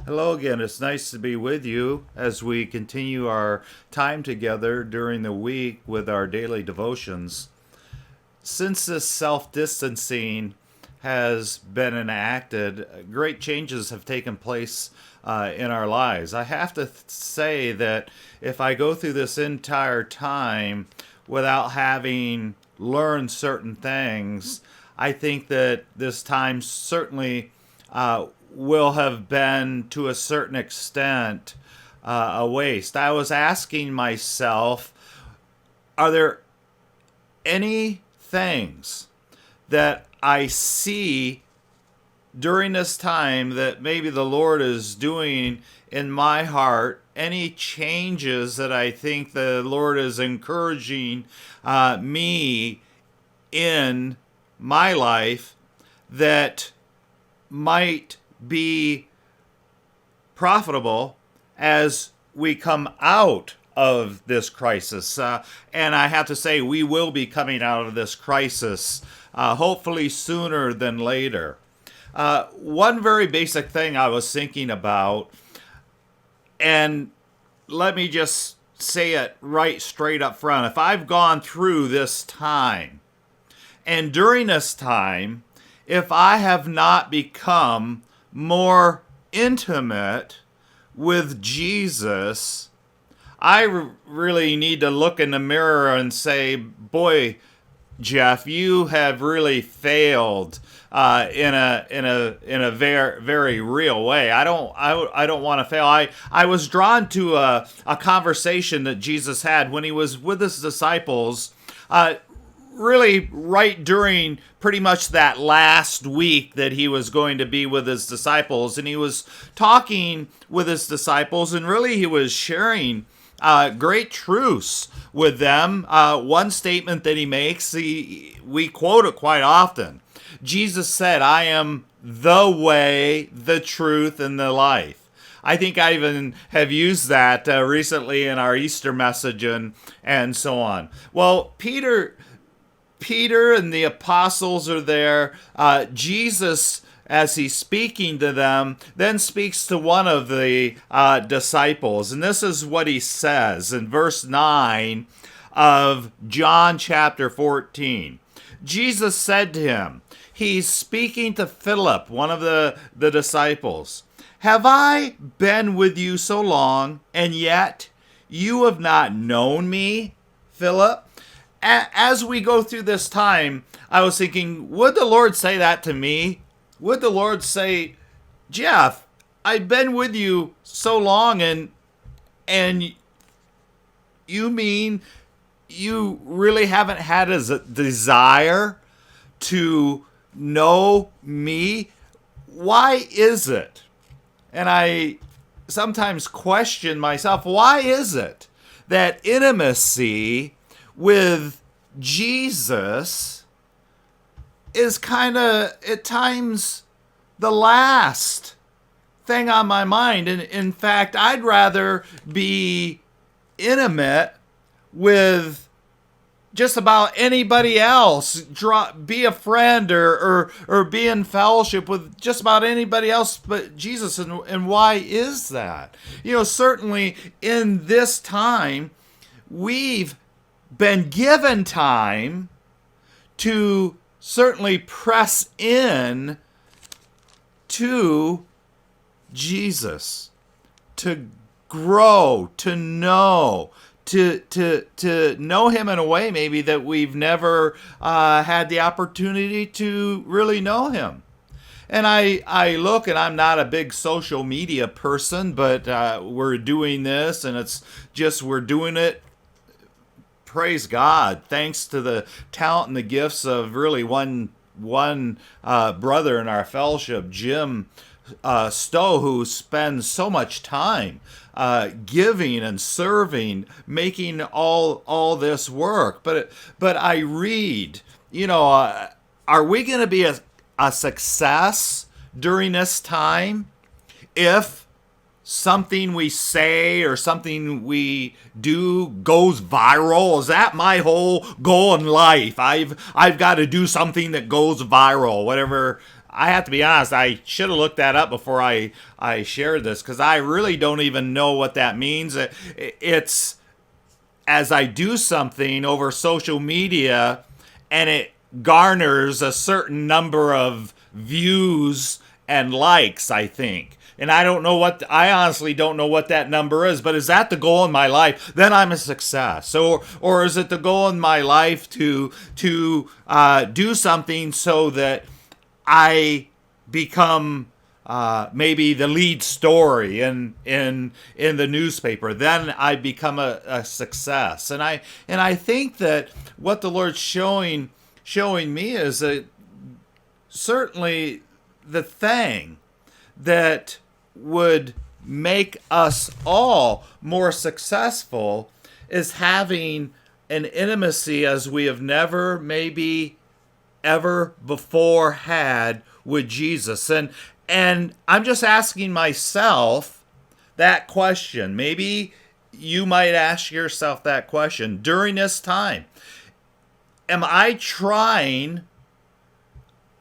Hello again. It's nice to be with you as we continue our time together during the week with our daily devotions. Since this self distancing has been enacted, great changes have taken place in our lives. I have to say that if I go through this entire time without having learned certain things, I think that this time certainly will have been to a certain extent a waste. I was asking myself, are there any things that I see during this time that maybe the Lord is doing in my heart? Any changes that I think the Lord is encouraging me in my life that might be profitable as we come out of this crisis. And I have to say, we will be coming out of this crisis, hopefully sooner than later. One very basic thing I was thinking about, and let me just say it right straight up front. If I've gone through this time, and during this time, if I have not become more intimate with Jesus, I really need to look in the mirror and say, boy, Jeff, you have really failed in a very very real way. I don't want to fail. I was drawn to a conversation that Jesus had when he was with his disciples. Really right during pretty much that last week that he was going to be with his disciples, and he was talking with his disciples, and really he was sharing great truths with them. One statement that he makes, we quote it quite often. Jesus said, "I am the way, the truth, and the life." I think I even have used that recently in our Easter message and so on. Well, Peter and the apostles are there. Jesus, as he's speaking to them, then speaks to one of the disciples. And this is what he says in verse 9 of John chapter 14. Jesus said to him, he's speaking to Philip, one of the disciples, "Have I been with you so long, and yet you have not known me, Philip?" As we go through this time, I was thinking, would the Lord say that to me? Would the Lord say, "Jeff, I've been with you so long, and you mean you really haven't had a desire to know me? Why is it?" And I sometimes question myself, why is it that intimacy with Jesus is kind of at times the last thing on my mind? And in fact, I'd rather be intimate with just about anybody else, be a friend or be in fellowship with just about anybody else but Jesus. And why is that? Certainly in this time, we've been given time to certainly press in to Jesus, to grow, to know, to know him in a way maybe that we've never had the opportunity to really know him. And I look, and I'm not a big social media person, but we're doing this, and it's just we're doing it, praise God, thanks to the talent and the gifts of really one brother in our fellowship, Jim Stowe, who spends so much time giving and serving, making all this work. But I read, are we going to be a success during this time if something we say or something we do goes viral? Is that my whole goal in life? I've got to do something that goes viral, whatever I have to be honest, I should have looked that up before I shared this, because I really don't even know what that means. It's as I do something over social media and it garners a certain number of views and likes, I think. And I honestly don't know what that number is, but is that the goal in my life? Then I'm a success. Or is it the goal in my life to do something so that I become maybe the lead story in the newspaper? Then I become a success. And I think that what the Lord's showing me is that certainly the thing that would make us all more successful is having an intimacy as we have never maybe ever before had with Jesus. And I'm just asking myself that question. Maybe you might ask yourself that question during this time. Am I trying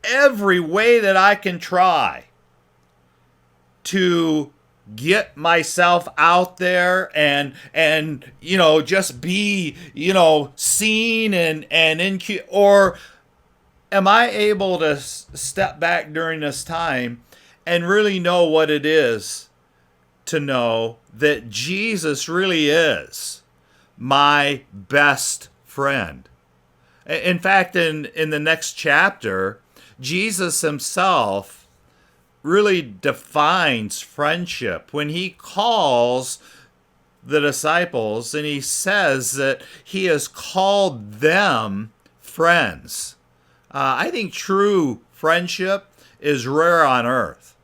every way that I can try to get myself out there and just be seen and in, or am I able to step back during this time and really know what it is to know that Jesus really is my best friend? In fact, in the next chapter, Jesus himself really defines friendship when he calls the disciples and he says that he has called them friends. I think true friendship is rare on earth.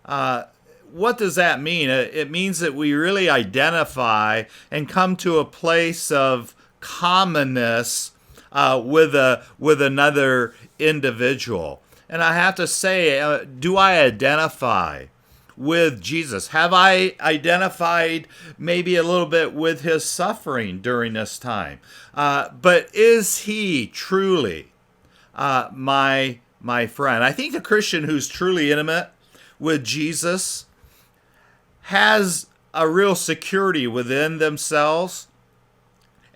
What does that mean? It means that we really identify and come to a place of commonness with another individual. And I have to say, do I identify with Jesus? Have I identified maybe a little bit with his suffering during this time? But is he truly my friend? I think the Christian who's truly intimate with Jesus has a real security within themselves,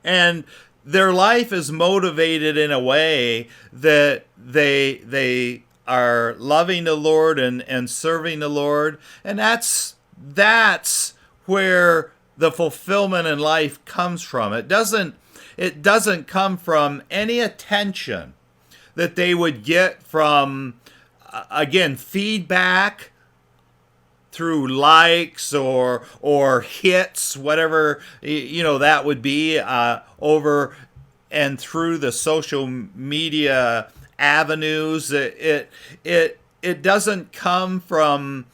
and their life is motivated in a way that they are loving the Lord and serving the Lord. And that's where the fulfillment in life comes from. It doesn't come from any attention that they would get from, again, feedback through likes or hits, whatever that would be, over and through the social media avenues. It doesn't come from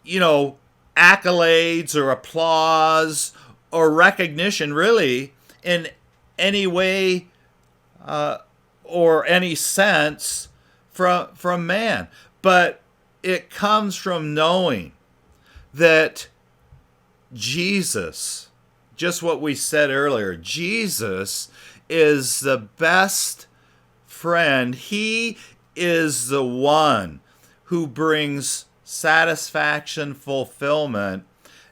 accolades or applause or recognition, really, in any way or any sense from man. But it comes from knowing that Jesus, just what we said earlier, Jesus is the best friend. He is the one who brings satisfaction, fulfillment,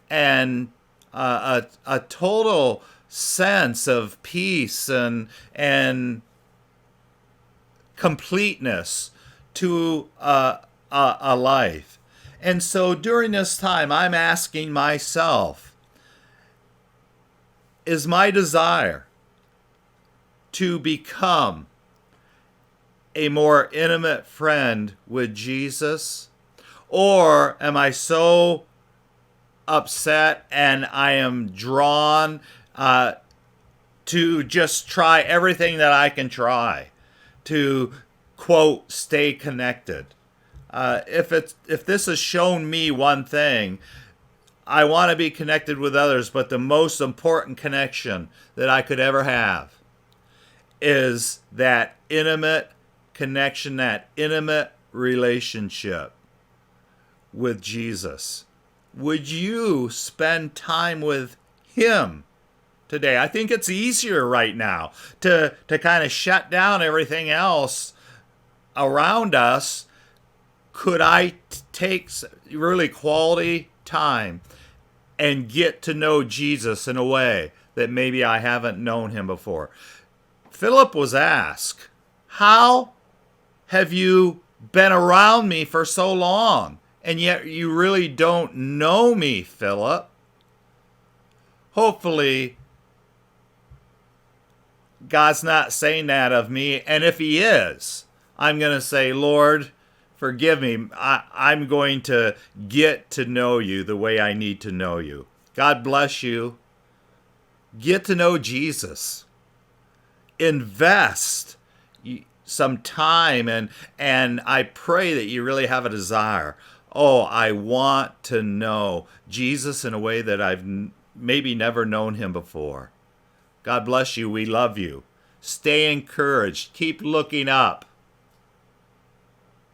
and a total sense of peace and completeness to a life. And so during this time, I'm asking myself, is my desire to become a more intimate friend with Jesus? Or am I so upset and I am drawn to just try everything that I can try to, quote, stay connected? If this has shown me one thing, I want to be connected with others, but the most important connection that I could ever have is that intimate connection, that intimate relationship with Jesus. Would you spend time with him today? I think it's easier right now to kind of shut down everything else around us could I take really quality time and get to know Jesus in a way that maybe I haven't known him before? Philip was asked, how have you been around me for so long, and yet you really don't know me, Philip? Hopefully, God's not saying that of me, and if he is, I'm going to say, Lord, forgive me. I'm going to get to know you the way I need to know you. God bless you. Get to know Jesus. Invest some time, and I pray that you really have a desire. Oh, I want to know Jesus in a way that I've maybe never known him before. God bless you. We love you. Stay encouraged. Keep looking up.